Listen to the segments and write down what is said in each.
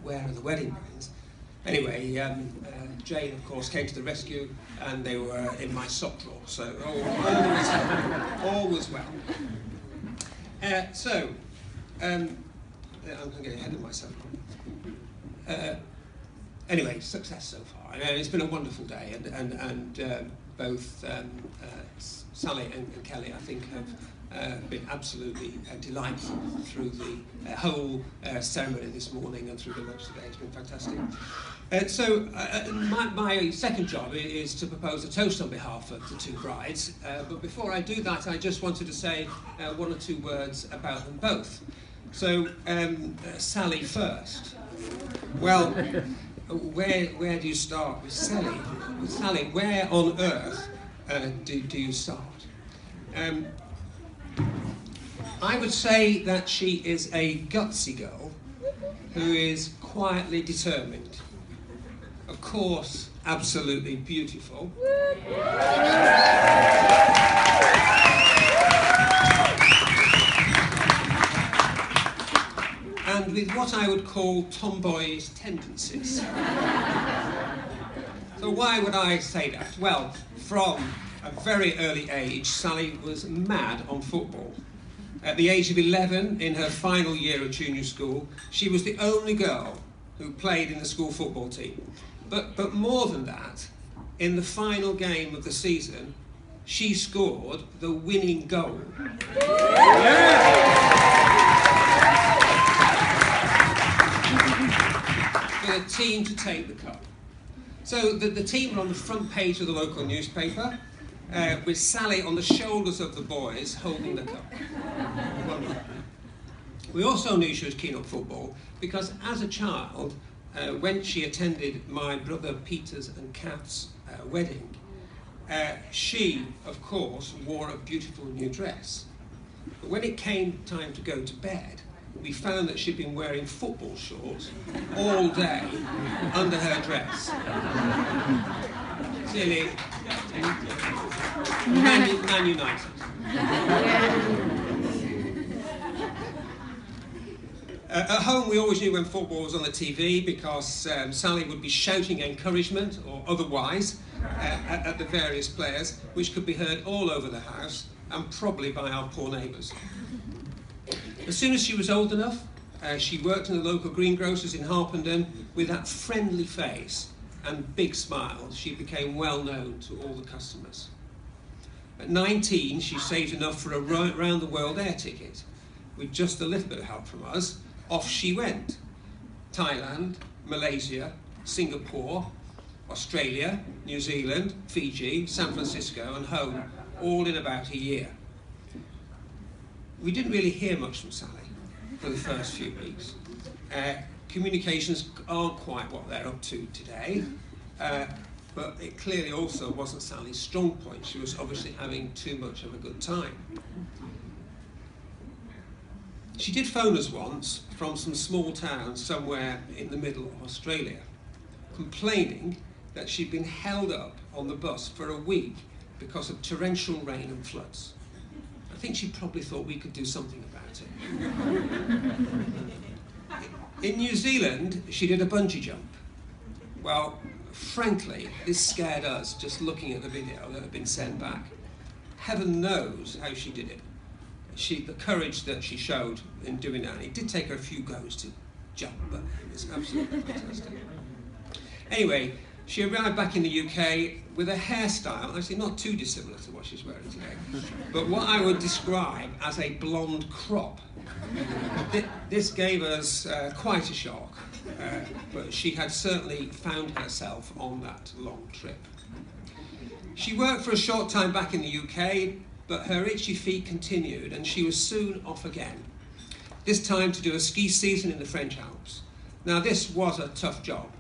where are the wedding rings? Anyway, Jane, of course, came to the rescue, and they were in my sock drawer, so all was well. I'm going to get ahead of myself. Anyway, success so far, and it's been a wonderful day, and both Sally and Kelly, I think, have been absolutely delightful through the whole ceremony this morning and through the lunch today. It's been fantastic. My second job is to propose a toast on behalf of the two brides, but before I do that, I just wanted to say one or two words about them both. So, Sally first. Well, where do you start with Sally? With Sally, where on earth do you start? I would say that she is a gutsy girl who is quietly determined. Of course, absolutely beautiful. And with what I would call tomboyish tendencies. So why would I say that? Well, from a very early age, Sally was mad on football. At the age of 11, in her final year of junior school, she was the only girl who played in the school football team. But more than that, in the final game of the season, she scored the winning goal. For the team to take the cup. So the team were on the front page of the local newspaper, with Sally on the shoulders of the boys holding the cup. Wonderful. We also knew she was keen on football because as a child, when she attended my brother Peter's and Kath's wedding, she, of course, wore a beautiful new dress. But when it came time to go to bed, we found that she'd been wearing football shorts all day under her dress. Clearly, Man United. At home, we always knew when football was on the TV because Sally would be shouting encouragement or otherwise at the various players, which could be heard all over the house and probably by our poor neighbours. As soon as she was old enough, she worked in the local greengrocers in Harpenden with that friendly face and big smile. She became well known to all the customers. At 19, she saved enough for a round-the-world air ticket. With just a little bit of help from us, off she went. Thailand, Malaysia, Singapore, Australia, New Zealand, Fiji, San Francisco and home, all in about a year. We didn't really hear much from Sally for the first few weeks. Communications aren't quite what they're up to today, but it clearly also wasn't Sally's strong point. She was obviously having too much of a good time. She did phone us once from some small town somewhere in the middle of Australia, complaining that she'd been held up on the bus for a week because of torrential rain and floods. I think she probably thought we could do something about it. In New Zealand, she did a bungee jump. Well, frankly, this scared us just looking at the video that had been sent back. Heaven knows how she did it. The courage that she showed in doing that, it did take her a few goes to jump, but it was absolutely fantastic. Anyway, she arrived back in the UK with a hairstyle, actually not too dissimilar to what she's wearing today, but what I would describe as a blonde crop. This gave us quite a shock, but she had certainly found herself on that long trip. She worked for a short time back in the UK, but her itchy feet continued and she was soon off again, this time to do a ski season in the French Alps. Now this was a tough job,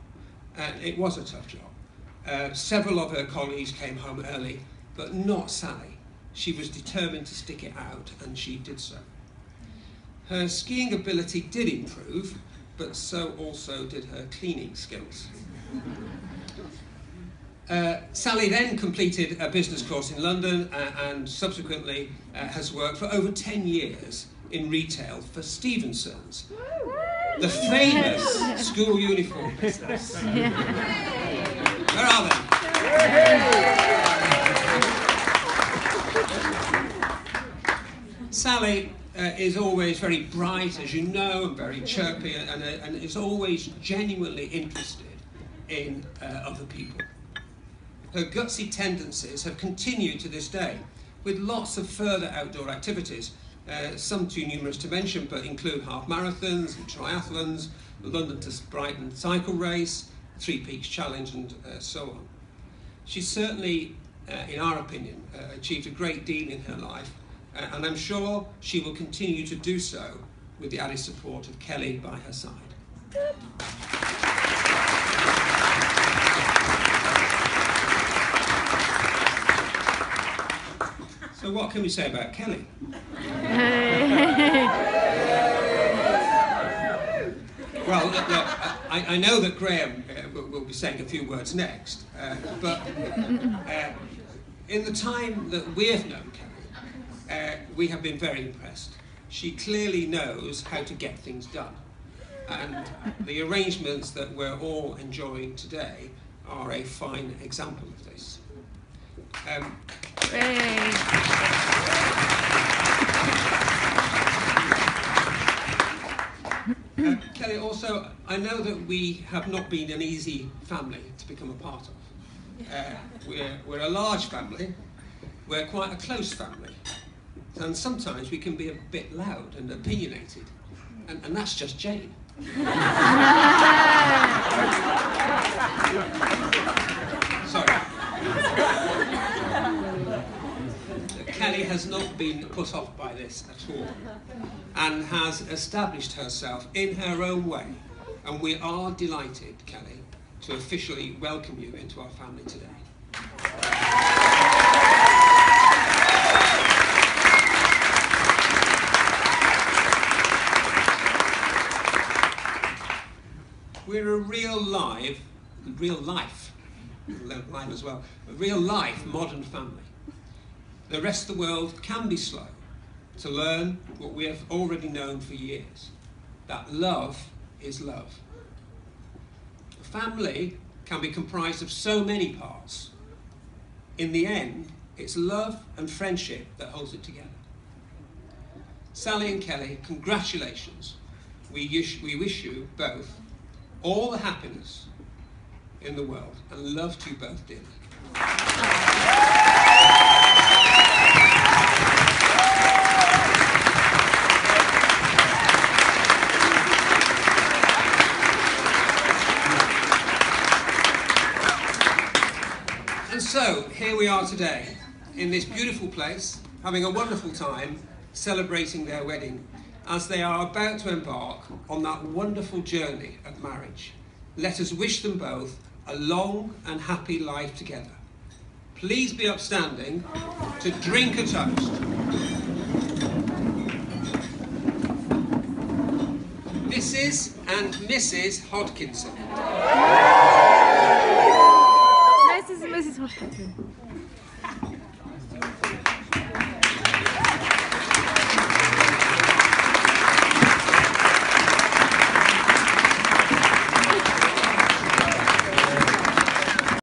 and it was a tough job. Several of her colleagues came home early, but not Sally. She was determined to stick it out, and she did so. Her skiing ability did improve, but so also did her cleaning skills. Sally then completed a business course in London and subsequently has worked for over 10 years in retail for Stevenson's. The famous school uniform business. Where are they? Sally is always very bright, as you know, and very chirpy, and is always genuinely interested in other people. Her gutsy tendencies have continued to this day, with lots of further outdoor activities, some too numerous to mention, but include half marathons and triathlons, the London to Brighton cycle race, Three Peaks Challenge, and so on. She's certainly, in our opinion, achieved a great deal in her life, and I'm sure she will continue to do so with the added support of Kelly by her side. So what can we say about Kelly? Well, look, I know that Graham will be saying a few words next, but in the time that we've known Kelly, we have been very impressed. She clearly knows how to get things done, and the arrangements that we're all enjoying today are a fine example of this. Kelly, also, I know that we have not been an easy family to become a part of. We're a large family, we're quite a close family, and sometimes we can be a bit loud and opinionated, and that's just Jane. Sorry. Kelly has not been put off by this at all, and has established herself in her own way, and we are delighted, Kelly, to officially welcome you into our family today. We're a real life modern family. The rest of the world can be slow to learn what we have already known for years, that love is love. A family can be comprised of so many parts. In the end, it's love and friendship that holds it together. Sally and Kelly, congratulations. We wish you both all the happiness in the world, and love to you both dearly. And so, here we are today, in this beautiful place, having a wonderful time, celebrating their wedding, as they are about to embark on that wonderful journey of marriage. Let us wish them both a long and happy life together. Please be upstanding to drink a toast. Mrs. and Mrs. Hodkinson. Mrs. and Mrs. Hodkinson.